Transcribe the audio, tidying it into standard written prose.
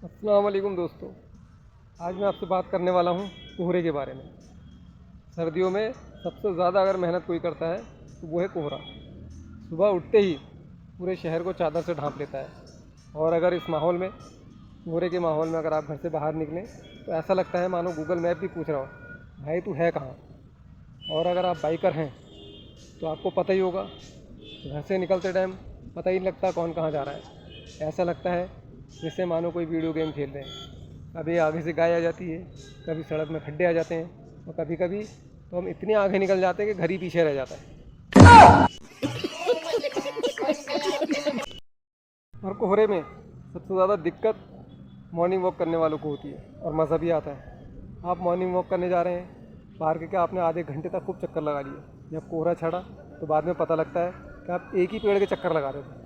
अस्सलाम वालेकुम दोस्तों। आज मैं आपसे बात करने वाला हूँ कोहरे के बारे में। सर्दियों में सबसे ज़्यादा अगर मेहनत कोई करता है तो वो है कोहरा। सुबह उठते ही पूरे शहर को चादर से ढांप लेता है, और अगर इस माहौल में, कोहरे के माहौल में अगर आप घर से बाहर निकलें तो ऐसा लगता है मानो गूगल मैप भी पूछ रहा हो, भाई तू है कहाँ। और अगर आप बाइकर हैं तो आपको पता ही होगा, घर से निकलते टाइम पता ही नहीं लगता कौन कहाँ जा रहा है। ऐसा लगता है जैसे मानो कोई वीडियो गेम खेल रहे हैं। कभी आगे से गाय आ जाती है, कभी सड़क में खड्डे आ जाते हैं, और कभी कभी तो हम इतने आगे निकल जाते हैं कि घर ही पीछे रह जाता है। और कोहरे में सबसे ज़्यादा दिक्कत मॉर्निंग वॉक करने वालों को होती है, और मज़ा भी आता है। आप मॉर्निंग वॉक करने जा रहे हैं, पार्क के आपने आधे घंटे तक खूब चक्कर लगा लिए, जब कोहरा छड़ा तो बाद में पता लगता है कि आप एक ही पेड़ के चक्कर लगा रहे थे।